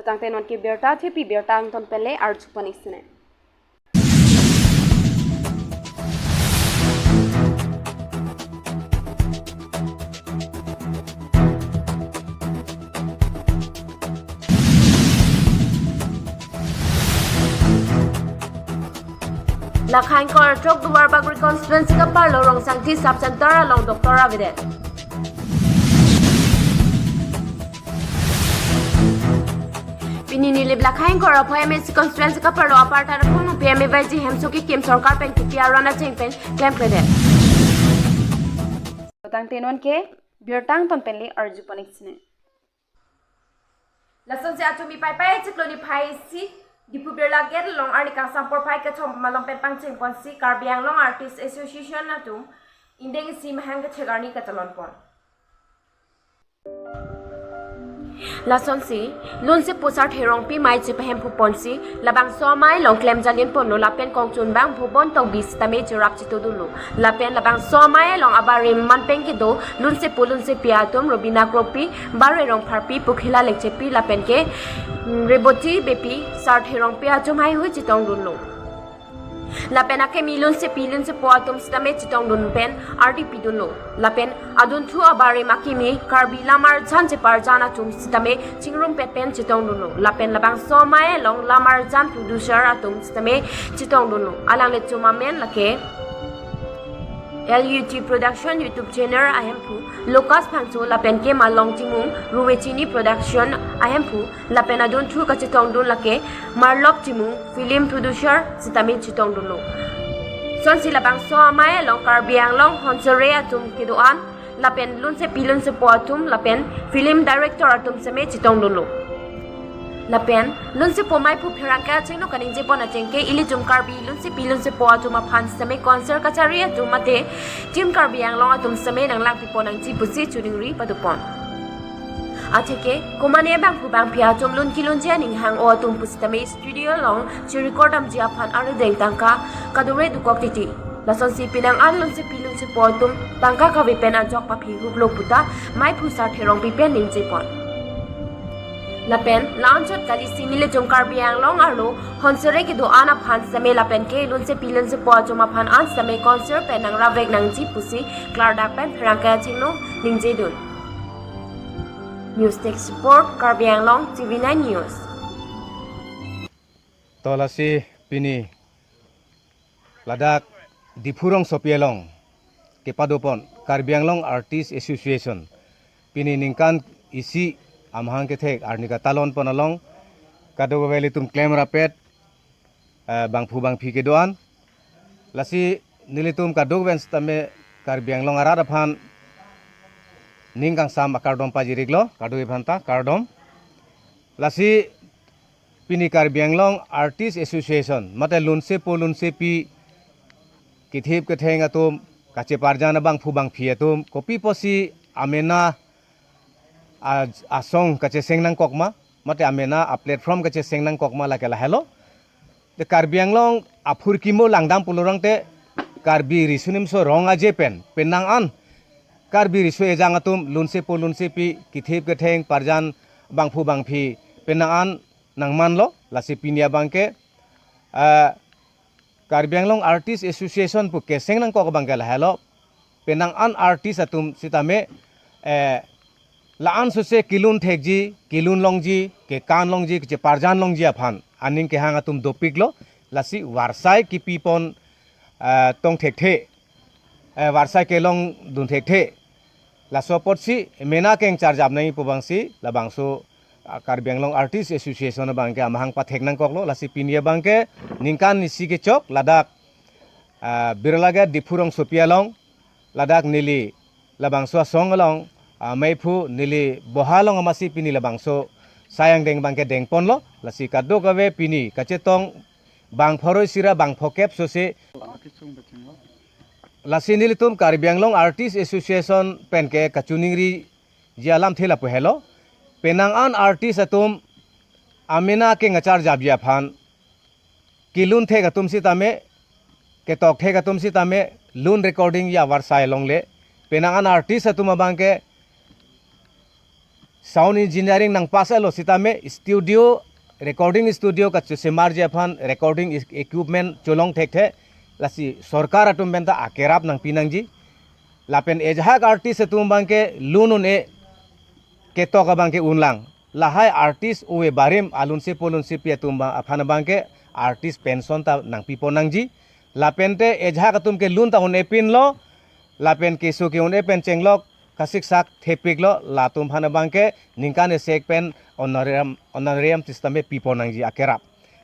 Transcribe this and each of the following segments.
tang tenon ki berta thepi berta ang ton pele arju panisne Lakhain kor trok duwar bagri constituency ka parlo rong sangti sub center along Dr. Avide. Pininilib lakhain kor PMC constituency ka parlo aparta na kung PMA baji hemsoki kim sarkar pen kipiya rana chengpen claim krede. tang tenon ke bertang ton pele arju panisne Lason se atumi pai pai chikloni pai si Dipu berla get long arni kang sampor pai ka chom malong pen pangcheng pon si Karbiang Long Artist Association na tum indeng si mahang ka chegarni ka talon pon Lason si lun se posar therong pi mai che pahem pu pon si labang so mai long klem jalin pon no lapen kong chun bang pu bon tong bis tame churak chito dulu lapen labang so mai long abari man peng ki do lun se pia tum robina kropi bare rong pharpi pukhila lekche pi lapen ke reboti bepi sar therong pia chum hai hui chitong dulu lapen ake milun se pilun se po atum stame chitong dun pen RDP dulu lapen adun thu abare makimi karbi lamar chan che par jana tum stame chingrum pet pen chitong dulu lapen labang so mai long lamar jan producer atum stame chitong dulu alang le chuma men lake LUT Production YouTube channel ahempu Lucas Pangso lapen ke malong timung Ruwechini Production ahempu lapen adun thu ka chitong dun lake Marlop timung film producer sitami chitong dun lo son sila bang so amay long Karbiang Long Honsore atum kiduan lapen lun se pilun se po atum lapen film director atum seme chitong dun lo lapen lun se po mai pu phirangka chengno kaning je pona chengke ili jum karbi lun se pilun se po atuma phan same concert kachari atuma te team Karbiang Long atum same nang lang piponang chi pusi churingri padupon atheke kumane bang pu bang phia chom lun kilun je ning hang o atum pustame studio long chi record am jia phan ar deng tangka kadure du kok titi lason si pinang an lun se pilun se po atum tangka ka vipen ajok pa phi hublok puta mai phu sa therong pipen ning je pon lapen launchot kali simile jom Karbiang Long arlo honsore ke do ana phan same lapen ke lun se pilun se po joma phan an same concert pen nang ravek nang ji pusi klardak pen phrangka chingno ningje dun News Tech Support Karbiang Long TV9 News Tolasi pini ladak dipurong sopielong kepadopon Karbiang Long Artist Association pini ningkan isi amhang ke thek arnika talon ponalong kado veli tum claim rapet bang phi ke doan lasi nilitum kado ven stame Karbiang Long arada phan ningkang sam akardom pajiriglo kado evanta kardom lasi pini Karbiang Long Artist Association mate lunse pi kithip ke thenga tum kache parjana bang phi atum kopi posi amena asong kache sengnang kokma mate amena a platform kache sengnang kokma lakela hello the Karbiang Long aphur kimo langdam pulurang te karbi risunim so ronga je penang an karbi risu ejang atum lunse pi kithip ke theng parjan bang phi penang an nangman lo lasi pinia bangke Karbiang Long Artist Association pu ke sengnang kok bangkela hello penang an artist atum sitame laan sose kilun thekji kilun longji ke kan longji ke parjan longji aphan aning ke hanga tum dopiklo lasi warsai ki pipon tong thekhe warsai ke long dun thekhe la support si mena keng charge apnai pubangsi labangso Karbiang Long Artist Association bangke amhang pa theknang koklo lasi pinia bangke ningkan nisi ke chok ladak birlaga dipurong sopialong ladak nili labangso songalong maipu nili bohalong amasi pini labangso sayang deng bangke deng ponlo lasi kaddo kawe pini kacetong bang phoroi sira bang phokep sose lasi nili tum Karbiang Long Artist Association penke kachuningri jialam thela pu hello penang an artist atum amena ke ngachar jabia phan kilun the gatum si tame ke tok the gatum si tame lun recording ya warsai longle penang an artist atum bangke sound engineering nang pasalo sitame studio recording studio ka semar japan recording equipment cholong thek lasi sarkar atum benta akerap nang pinangji lapen ejhak artist atum bangke lunun e keto ka bangke unlang lahai artist uwe barim alun se polun se pia tumba afana bangke artist pension ta nang pipo nangji lapente ejhak atum ke lun ta un epin lo lapen kesu ke un epen chenglok kasik sak thepik lo latum phana bangke ningkane sek pen honorarium system e pipo nangji akerap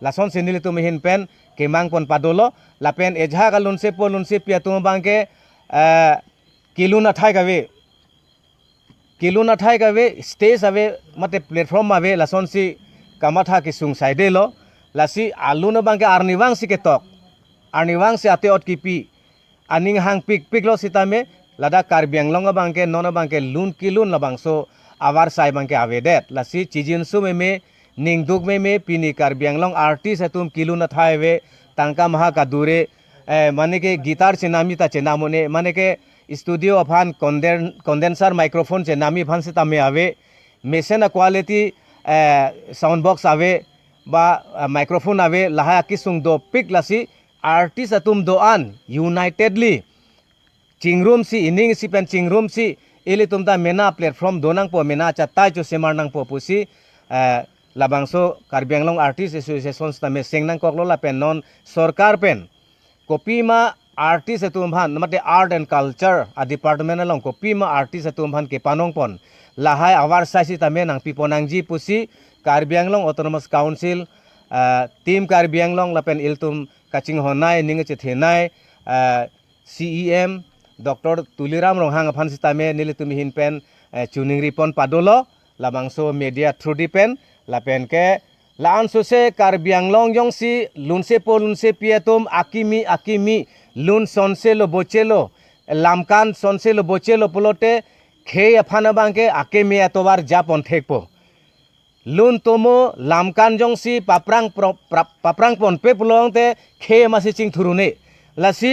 lason senili tum hin pen kemang pon padolo lapen ejhak alun se polun se pia tum bangke kiluna thai gawe stage ave mate platform ave lason si kamatha ki sung side lo lasi aluna bangke arniwang si ketok arniwang si ateot kipi aning hang pik lo sitame lada karbiang longa bangke nona bangke lun kilun la bangso awar sai bangke avedet lasi chijin su me ningduk me pini karbiang long artist atum kiluna thaive tangka maha kadure mane ke gitar chenami ta chenamone mane ke studio aphan condenser microphone che nami phan se tame ave machine quality sound box ave ba microphone ave laha kisung do pick lasi artist atum do an unitedly chingrum si ining si pen chingrum si ele tumta mena platform donang po mena cha tai cho semar nang po pusi labangso karbianglong artist association stame sengnang koklo la pen non sarkar pen kopi ma artist atum bhan mate art and culture a department along kopi ma artist atum bhan ke panong pon lahai awar saisi tame nang piponangji pusi karbianglong autonomous council team karbianglong lapen iltum kaching honai ninge che thenai CEM Dr. Tuliram Ronghang phan sitame nilitum hin pen tuning ripon padolo labangso media through dipen lapen ke laan sose karbianglong yong si lunse piatum akimi lun sonselo bochelo lamkan sonselo bochelo pulote khe afana bangke ake me atobar japon thekpo lun tomo lamkan jongsi paprang pon pe pulongte khe masi ching thurune lasi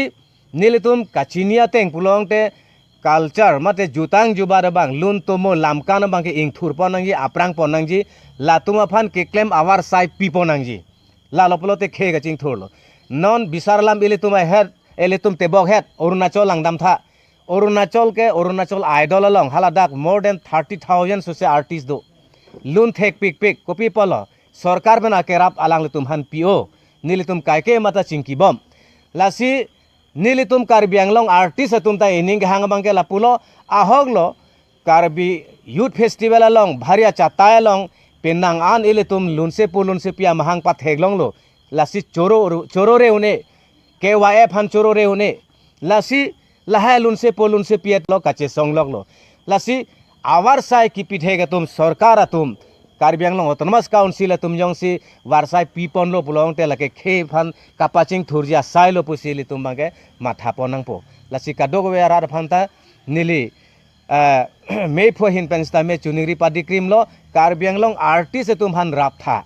nilitum kachinia teng pulongte culture mate jutang jubara bang lun tomo lamkan bangke ing thurponangji aprang ponangji latuma phan ke claim awar sai piponangji la lopulote khe ga ching thurlo non bisarlam ilituma head elitum tebok het Arunachal langdam tha Arunachal idol along haladak more than 30,000 sose artist do lun thek pik kopi polo sarkar bena kerap alang litum han pio nilitum kaike mata chingki bom lasi nilitum karbianglong artist atum ta ining hang bangke lapulo ahoglo karbi youth festival along bharia chatai along penang an ilitum lunse pia mahang pat heglong lo lasi choro re une KYF han choro re une lasi lahai lunse piet lo kache songlok lo lasi awar sai ki pithe ga tum sarkar atum karbianglong autonomous council atum jongsi warsai pipon lo pulong te lake khe phan kapaching thurja sai lo pusili tum bange matha ponang po lasi kadog we arar phanta nili me pho hin pensta me chuningri padikrim lo karbianglong artist atum han rap tha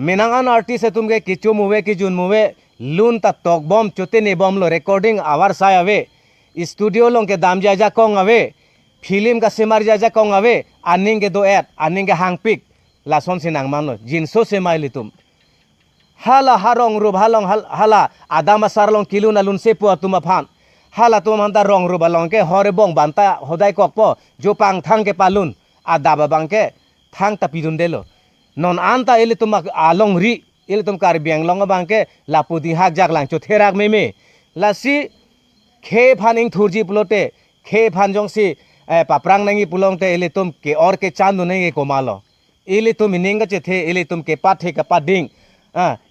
menangan artist atum ge kichu muwe ki jun muwe lun ta tok bom chote ne bom lo recording awar sai ave studio long ke dam jaja kong ave film ka semar jaja kong ave aning ke do et aning ke hang pik lason sinang man lo jinso semai litum hala harong rub halong hala adama sarlong kiluna lun se pu atuma phan hala tum hanta rong rub along ke hore bong banta hodai kokpo jopang thang ke palun adaba bangke thang ta pidun delo non anta elitum along ri ilitum karbianglong bangke lapudi hak jaklang chotherak meme lasi khe phaning thurji pulote khe phanjong si paprang nangi pulongte ilitum ke or ke chandu nangi komalo ilitum ininga chethe ilitum ke pathe ka pading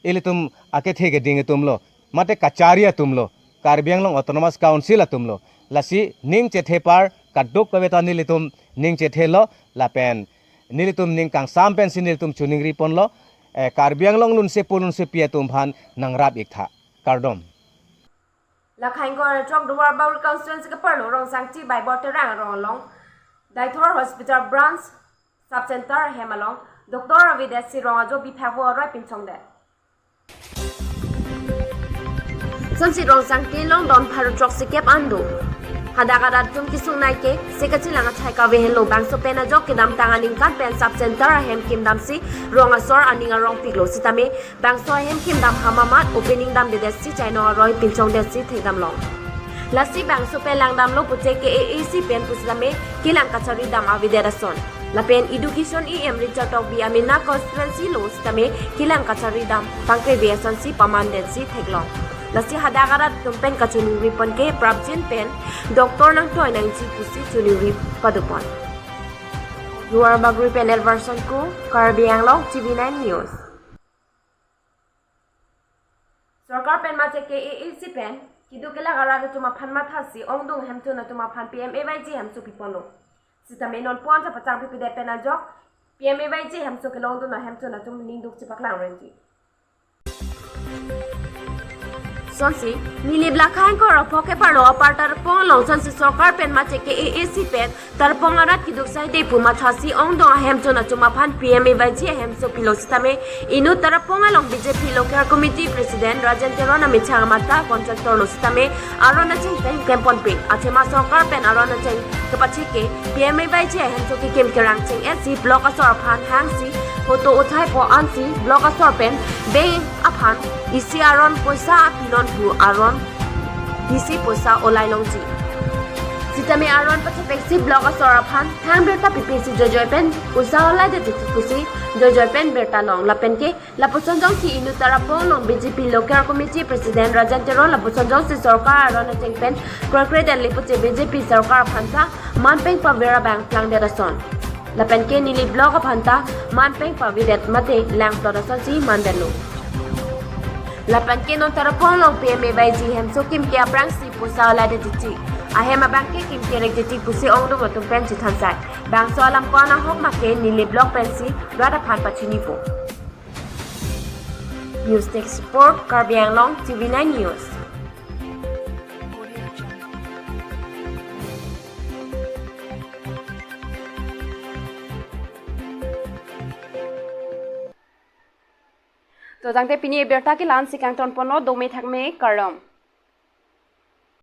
ilitum ake the ke ding tumlo mate kacharia tumlo karbianglong autonomous council tumlo lasi ning chethe par kaduk pabeta nilitum ning chethe lo lapen nilitum ning kang sampen sinilitum chuningri ponlo karbianglong lunse piatum phan nangrap iktha kardom Lakhain Gor Chok Duwar Baul Constituency ka perlo rong sangchi by Boterang rong long Daithor Hospital Branch Sub Center Hemalong Dr. Avidesi rong ajo biphawo roi pinchong de Sansi rong sangti long don pharu chok sikep ando Hadakarat tum kisung naike sekachilanga chaika vehelo bangso pena jok kedam tanganing kan pen sub center hem kim dam si rongasor aninga rong piklo sitame bangso hem kim dam hamamat opening dam de si chaino roi pinchong de si thegam long lasi bangso pe lang dam lo puche ke AAC pen pusame kilang kachari dam aviderason la pen education em Richard tok bi amina constituency lo sitame kilang kachari dam pangke beasan si pamanden si theglong lasi hadagarat tumpen kachuni ripon ke prabjin pen doktor nang toy nang si pusi chuni rip padupon luar bagri panel version ko Karbiang Long TV9 News Sarkar pen ma che ke AAC pen kidu kela gara tuma phan ma thasi ongdung hem tu na tuma phan PMAYG hem su pipono sitame non pon cha pachang pi de pen ajok PMAYG hem su kelong tu na hem tu na tum ninduk chipaklang renji sonsi nili blakhan ko rapoke paro apartar pong long sonsi sarkar pen ma cheke AAC pen tar pongarat kiduk sai de puma thasi ong dong hem chona chuma phan PMAYG hem so pilositame inu tar ponga long BJP local committee president Rajan Terona michang mata contractor lositame arona cheng pen kempon pin achema sarkar pen arona cheng kapachike PMAYG hem so ki kem kerang cheng SC block asor phan hang si photo uthai po ansi block asor pen be aphan isi aron poisa pinon hu aron isi poisa olai longji sitame aron pachapexi block asor aphan thang berta PPC jojoy pen poisa olai de pusi jojoy pen berta long la pen ke la posonjong si inu tarapong long BJP local committee president Rajan Tero la posonjong si sarkar aron cheng pen corporate and lipuche BJP sarkar phansa manpeng pavera bank plang de rason la pen ke nili block phanta manpeng pavidet mate lang production si mandalo lapan ke non tarapong long PMAYG hem so kim ke aprang si pusa ola de titi ahem abang ke kim ke rek titi pusi ong do matung pen chi thansai bang so alam ko na hok ma ke nili block pen si rada phan pachini po news text support Karbiang Long TV9 News तो जंगते पिनी बेटा की लान सिकांग ton पनो दो में थक में करम